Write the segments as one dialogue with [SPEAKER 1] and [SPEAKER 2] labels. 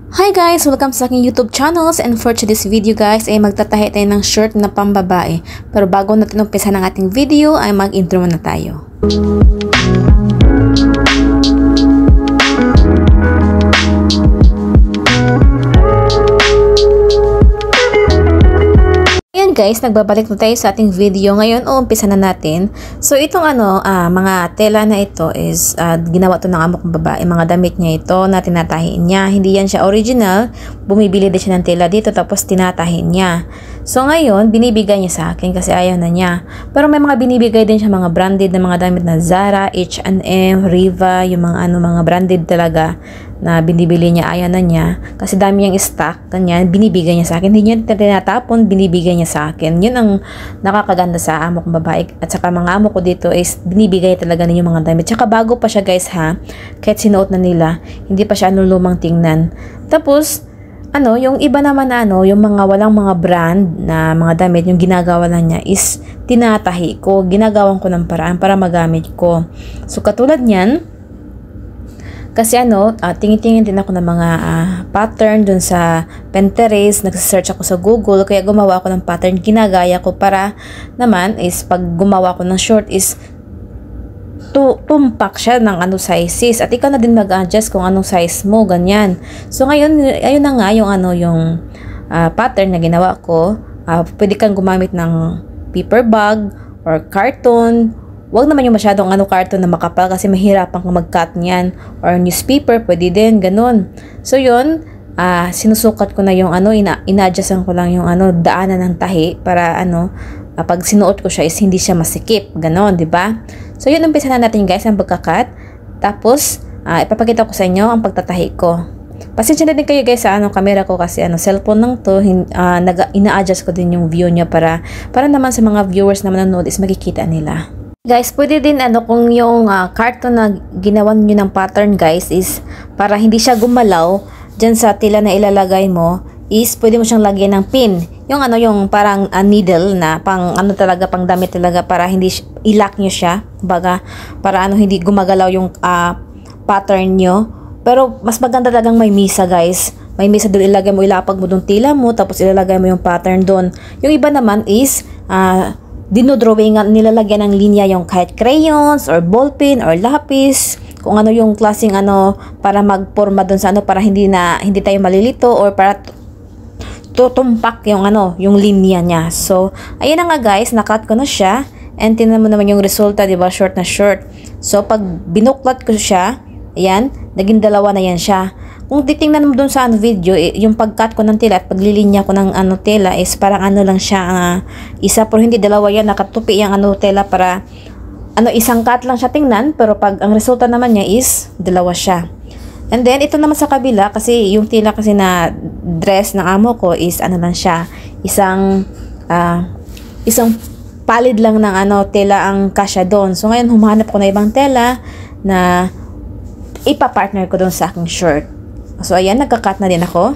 [SPEAKER 1] Hi guys! Welcome sa aking YouTube channels, and for today's video guys ay magtatahi tayo ng shirt na pambabae. Pero bago natin umpisa ng ating video ay mag-intro muna tayo. Guys, nagbabalik na tayo sa ating video. Ngayon, umpisa na natin. So, itong mga tela na ito is ginawa to ng amo kong babae. Mga damit niya ito na tinatahin niya. Hindi yan siya original. Bumibili din siya ng tela dito tapos tinatahin niya. So, ngayon, binibigay niya sa akin kasi ayaw na niya. Pero may mga binibigay din siya mga branded na mga damit na Zara, H&M, Riva, yung mga branded talaga na binibili niya, ayaw na niya kasi dami niyang stock, ganyan, binibigay niya sa akin. Hindi niya tinatapon, binibigay niya sa akin. Yun ang nakakaganda sa amo kong babae at saka mga amo ko dito is binibigay talaga ninyo mga damit. Tsaka bago pa siya guys ha, kahit sinuot na nila, hindi pa siya lumang tingnan. Tapos yung iba naman yung mga walang mga brand na mga damit, yung ginagawa lang niya is tinatahi ko, ginagawan ko ng paraan para magamit ko. So katulad niyan, kasi tingin-tingin din ako ng mga pattern dun sa Pinterest, nagsesearch ako sa Google, kaya gumawa ako ng pattern, ginagaya ko para naman is pag gumawa ko ng short is tumpak siya ng sizes at ikaw na din mag-adjust kung anong size mo, ganyan. So ngayon, ayun na nga yung pattern na ginawa ko. Pwede kang gumamit ng paper bag or carton. Huwag naman yung masyadong carton na makapal kasi mahirapan kang mag-cut niyan, or newspaper, pwede din, ganun. So yun, sinusukat ko na yung ina-adjustan ko lang yung daanan ng tahi para pag sinuot ko siya is hindi siya masikip, ganun, di ba? So yun, umpisa na natin guys ang pagka-cut. Tapos, ipapakita ko sa inyo ang pagtatahi ko. Pasensya na din kayo guys sa camera ko kasi cellphone lang to, ina-adjust ko din yung view niya para naman sa mga viewers na manonood is makikita nila. Guys, pwede din kung yung carton na ginawa niyo ng pattern guys is para hindi siya gumalaw dyan sa tela na ilalagay mo, is pwede mo siyang lagyan ng pin. Yung parang needle na pang talaga, pang damit talaga, para hindi i-lock niyo siya, baga para hindi gumagalaw yung pattern niyo. Pero mas maganda talagang may misa guys. May misa doon, ilagay mo, ilapag mo doon tela mo, tapos ilalagay mo yung pattern doon. Yung iba naman is dinodrawingan, nilalagyan ng linya yung kahit crayons or ballpen or lapis, kung yung klaseng para magporma doon sa para hindi tayo malilito or para tutumpak yung linya niya. So ayun na nga guys, nakat ko na siya and tingnan mo naman yung resulta, di ba? Short na short. So pag binuklat ko siya, ayan, naging dalawa na yan siya. Kung titingnan mo dun sa video, yung pag-cut ko ng tela at paglilinya ko ng tela is parang lang siya, isa, pero hindi dalawa yan, nakatupi yung tela para isang cut lang siya tingnan, pero pag ang resulta naman niya is dalawa siya. And then ito naman sa kabila, kasi yung tela kasi na dress ng amo ko is lang siya, isang palid lang ng tela ang kasya doon. So ngayon humanap ko na ibang tela na ipa-partner ko doon sa aking shirt. So ayan, nagka-cut na din ako.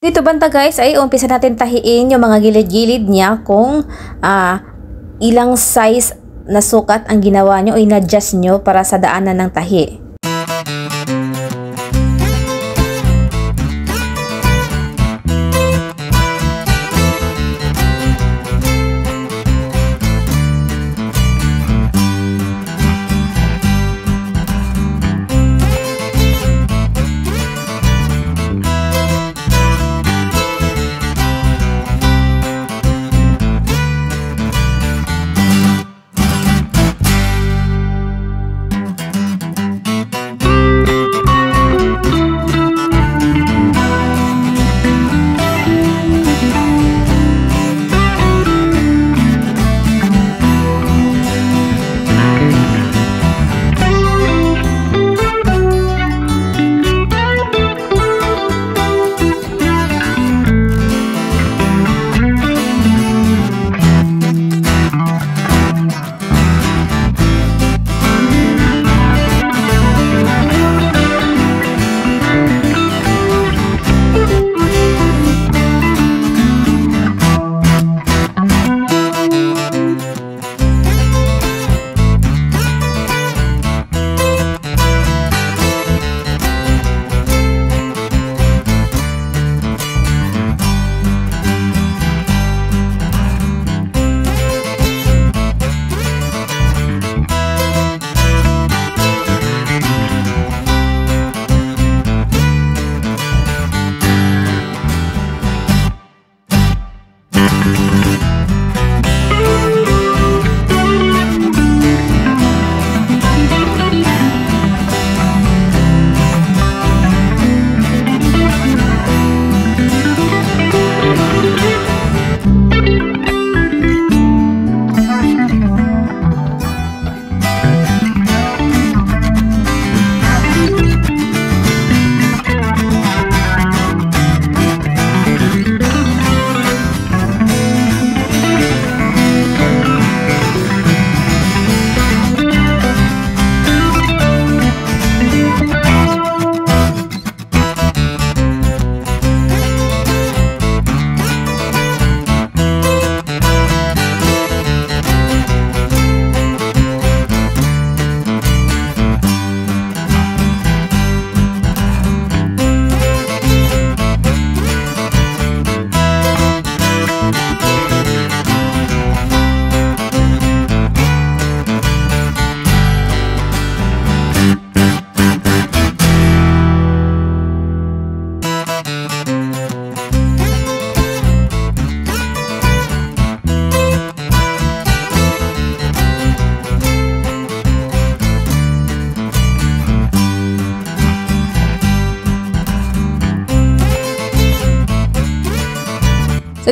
[SPEAKER 1] Dito banda guys ay umpisa natin tahiin yung mga gilid-gilid niya kung ilang size na sukat ang ginawa nyo o in-adjust nyo para sa daanan ng tahi.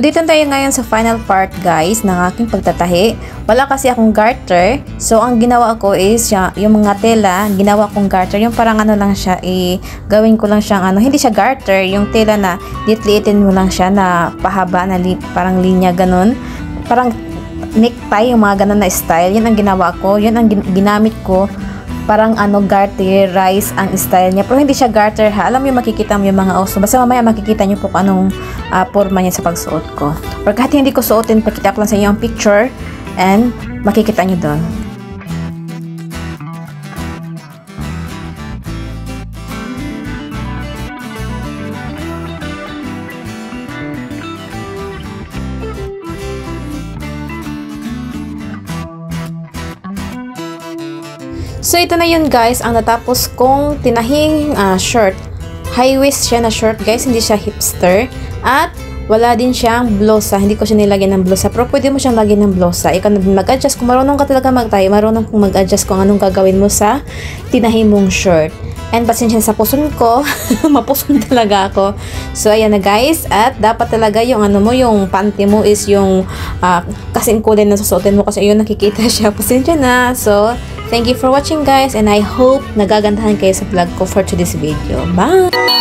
[SPEAKER 1] So, dito tayo ngayon sa final part, guys, ng aking pagtatahi. Wala kasi akong garter. So, ang ginawa ko is, yung mga tela, ginawa kong garter. Yung parang ano lang siya, gawin ko lang siyang hindi siya garter. Yung tela na, liit-liitin mo lang siya na pahaba, na parang linya, ganun. Parang necktie, yung mga ganun na style. Yan ang ginawa ko. Yan ang ginamit ko. Parang garter rice ang style niya. Pero hindi siya garter ha. Alam mo makikita mo yung mga oso. Basta mamaya makikita niyo po kung anong forma niya sa pagsuot ko. Or kahit hindi ko suotin, pakita ko lang sa inyo ang picture and makikita niyo doon. So, ito na yun guys, ang natapos kong tinahing short. High waist siya na short guys, hindi siya hipster. At wala din siyang blusa, hindi ko siya nilagyan ng blusa. Pero pwede mo siyang lagyan ng blusa. Ikaw na din mag-adjust. Kung marunong ka talaga magtahi, marunong kong mag-adjust kung anong gagawin mo sa tinahi mong short. And pasensya sa puson ko, mapuson talaga ako. So, ayan na guys. At dapat talaga yung yung panty mo is yung kasing kulay na susuotin mo kasi yun nakikita siya. Pasensya na. So, thank you for watching guys and I hope nagagandahan kayo sa vlog ko for today's video. Bye!